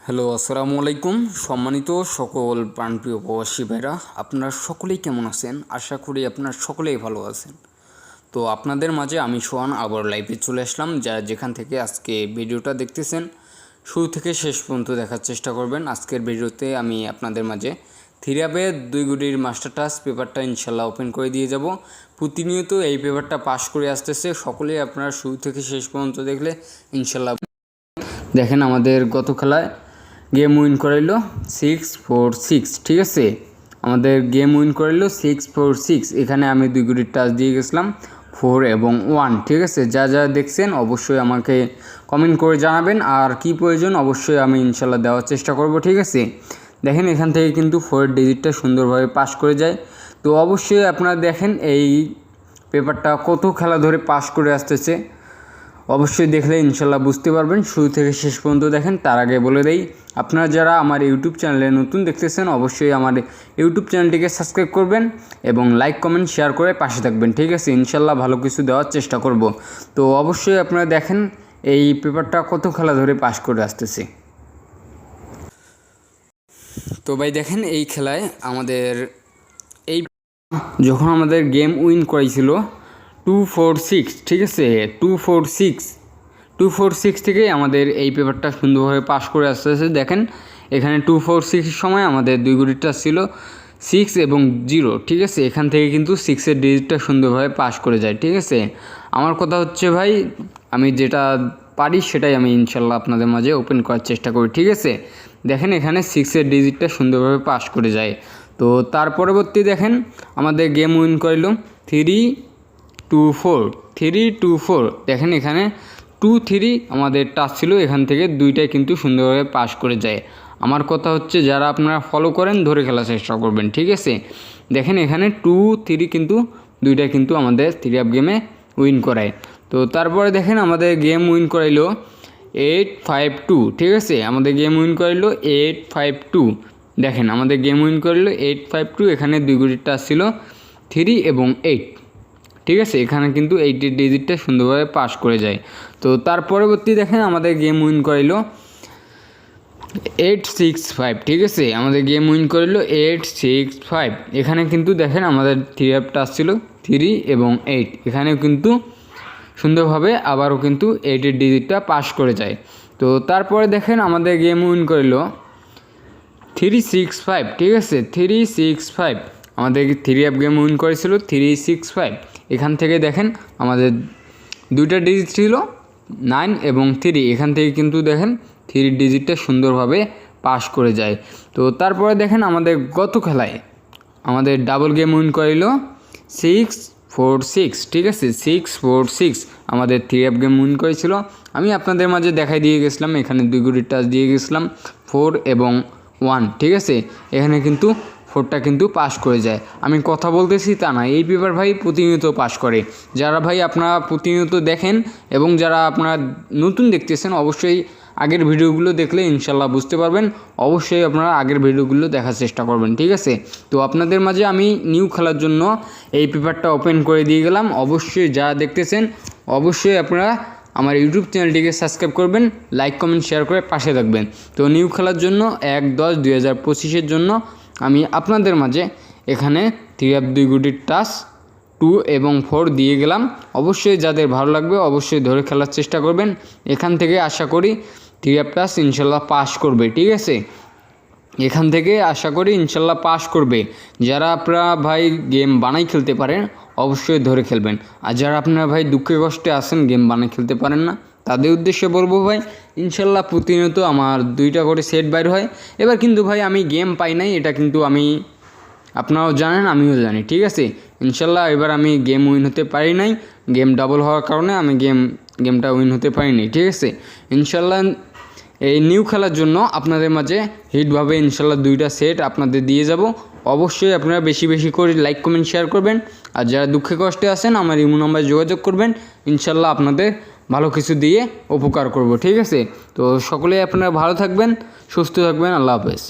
Hello, আসসালামু আলাইকুম। সম্মানিত সকল প্রাণপ্রিয় প্রবাসী ভাইরা, আপনারা সকলেই কেমন আছেন? আশা করি আপনারা সকলেই ভালো আছেন। তো আপনাদের মাঝে আমি সোহান আবার লাইভে চলে আসলাম। যারা যেখান থেকে আজকে ভিডিওটা দেখতেছেন শুরু থেকে শেষ পর্যন্ত দেখার চেষ্টা করবেন। আজকের ভিডিওতে আমি আপনাদের মাঝে থিরাবের 2 গুটির মাস্টার টাচ পেপারটা ইনশাল্লাহ ওপেন করে দিয়ে যাব। প্রতিনিয়ত এই পেপারটা পাস করে আসতেছে, সকলেই আপনারা শুরু থেকে শেষ পর্যন্ত দেখলে ইনশাল্লাহ দেখেন। আমাদের গত খেলায় গেম উইন করাইলো 6-4-6, ঠিক আছে। আমাদের গেম উইন করাইলো 6-4-6। এখানে আমি 2 গুটির টাচ দিয়ে গেছিলাম 4 এবং 1, ঠিক আছে। যা যা দেখছেন অবশ্যই আমাকে কমেন্ট করে জানাবেন, আর কি প্রয়োজন অবশ্যই আমি ইনশাল্লাহ দেওয়ার চেষ্টা করব, ঠিক আছে। দেখেন এখান থেকে কিন্তু 4 ডিজিটটা সুন্দরভাবে পাস করে যায়। তো অবশ্যই আপনারা দেখেন এই পেপারটা কত খেলা ধরে পাস করে আসতেছে, অবশ্যই দেখলে ইনশাল্লাহ বুঝতে পারবেন। শুরু থেকে শেষ পর্যন্ত দেখেন। তার আগে বলে দেই, আপনারা যারা আমার ইউটিউব চ্যানেলে নতুন দেখতেছেন অবশ্যই আমার ইউটিউব চ্যানেলটিকে সাবস্ক্রাইব করবেন এবং লাইক কমেন্ট শেয়ার করে পাশে থাকবেন, ঠিক আছে। ইনশাল্লাহ ভালো কিছু দেওয়ার চেষ্টা করব। তো অবশ্যই আপনারা দেখেন এই পেপারটা কত খেলা ধরে পাস করে আসতেছে। তো ভাই দেখেন এই খেলায় আমাদের যখন আমাদের গেম উইন করাইছিল 2-4-6, ঠিক আছে। 2-4-6 থেকেই আমাদের এই পেপারটা সুন্দরভাবে পাস করে আসতেছে। দেখেন এখানে 2-4-6 সময় আমাদের 2 গুটিটা ছিল 6 এবং 0, ঠিক আছে। এখান থেকে কিন্তু 6-এর ডিজিটটা সুন্দরভাবে পাস করে যায়, ঠিক আছে। আমার কথা হচ্ছে ভাই, আমি যেটা পারি সেটাই আমি ইনশাল্লাহ আপনাদের মাঝে ওপেন করার চেষ্টা করি, ঠিক আছে। দেখেন এখানে 6-এর ডিজিটটা সুন্দরভাবে পাস করে যায়। তো তার পরবর্তী দেখেন আমাদের গেম উইন করলো 3-2-4। দেখেন এখানে 2-3 আমাদের টাচ ছিল, এখান থেকে 2টাই কিন্তু সুন্দরভাবে পাস করে যায়। আমার কথা হচ্ছে যারা আপনারা ফলো করেন ধরে খেলার চেষ্টা করবেন, ঠিক আছে। দেখেন এখানে 2-3 কিন্তু 2টাই কিন্তু আমাদের 3 গেমে উইন করায়। তো তারপরে দেখেন আমাদের গেম উইন করাইলো 8-5-2, ঠিক আছে। আমাদের গেম উইন করাইলো 8-5-2। দেখেন আমাদের গেম উইন করলো 8-5-2। এখানে 2 গুটির টাচ ছিল 3 এবং 8, ঠিক আছে। এখানে কিন্তু 8-এর ডিজিটটা সুন্দরভাবে পাস করে যায়। তো তার পরবর্তী দেখেন আমাদের গেম উইন করাইলো 8-6-5, ঠিক আছে। আমাদের গেম উইন করলো 8-6-5। এখানে কিন্তু দেখেন আমাদের 3 টাচ ছিল 3 এবং 8। এখানেও কিন্তু সুন্দরভাবে আবারও কিন্তু 8-এর ডিজিটটা পাস করে যায়। তো তারপরে দেখেন আমাদের গেম উইন করলো 3-6-5, ঠিক আছে। 3-6-5 আমাদের 3 গেম উইন করেছিল 3-6-5। এখান থেকে দেখেন আমাদের 2টা ডিজিট ছিল 9 এবং 3। এখান থেকে কিন্তু দেখেন 3 ডিজিটটা সুন্দরভাবে পাস করে যায়। তো তারপরে দেখেন আমাদের গত খেলায় আমাদের ডাবল গেম উইন করিল 6-4-6, ঠিক আছে। 6-4-6 আমাদের 3 গেম উইন করেছিল। আমি আপনাদের মাঝে দেখাই দিয়ে গেছিলাম, এখানে 2 গুটির টাচ দিয়ে গেছিলাম 4 এবং 1, ঠিক আছে। এখানে কিন্তু 4টা কিন্তু পাস করে যায়। আমি কথা বলতেছি তা না, এই পেপার ভাই প্রতিনিয়ত পাস করে। যারা ভাই আপনারা প্রতিনিয়ত দেখেন এবং যারা আপনারা নতুন দেখতেছেন অবশ্যই আগের ভিডিওগুলো দেখলে ইনশাল্লাহ বুঝতে পারবেন। অবশ্যই আপনারা আগের ভিডিওগুলো দেখার চেষ্টা করবেন, ঠিক আছে। তো আপনাদের মাঝে আমি নিউ খেলার জন্য এই পেপারটা ওপেন করে দিয়ে গেলাম। অবশ্যই যারা দেখতেছেন অবশ্যই আপনারা আমার ইউটিউব চ্যানেলটিকে সাবস্ক্রাইব করবেন, লাইক কমেন্ট শেয়ার করে পাশে থাকবেন। তো নিউ খেলার জন্য 1-10-2025-এর জন্য আমি আপনাদের মাঝে এখানে 2 গুটির টাচ 2 এবং 4 দিয়ে গেলাম। অবশ্যই যাদের ভালো লাগবে অবশ্যই ধরে খেলার চেষ্টা করবেন। এখান থেকে আশা করি 3 টাচ ইনশাল্লাহ পাস করবে, ঠিক আছে। এখান থেকে আশা করি ইনশাল্লাহ পাস করবে। যারা আপনারা ভাই গেম বানাই খেলতে পারেন অবশ্যই ধরে খেলবেন, আর যারা আপনারা ভাই দুঃখে কষ্টে আসেন গেম বানাই খেলতে পারেন না তাদের উদ্দেশ্যে বলবো ভাই ইনশাল্লাহ প্রতিনিয়ত আমার 2টা করে সেট বাইর হয়। এবার কিন্তু ভাই আমি গেম পাই নাই, এটা কিন্তু আমি আপনারাও জানেন আমিও জানি, ঠিক আছে। ইনশাল্লাহ এবার আমি গেম উইন হতে পারি নাই, গেম ডাবল হওয়ার কারণে আমি গেমটা উইন হতে পারিনি, ঠিক আছে। ইনশাল্লাহ এই নিউ খেলার জন্য আপনাদের মাঝে হিটভাবে ইনশাল্লাহ 2টা সেট আপনাদের দিয়ে যাব। অবশ্যই আপনারা বেশি বেশি করে লাইক কমেন্ট শেয়ার করবেন, আর যারা দুঃখে কষ্টে আছেন আমার ইমো নাম্বারে যোগাযোগ করবেন। ইনশাল্লাহ আপনাদের ভালো কিছু দিয়ে উপকার করব, ঠিক আছে। তো সকলেই আপনারা ভালো থাকবেন, সুস্থ থাকবেন। আল্লাহ হাফেজ।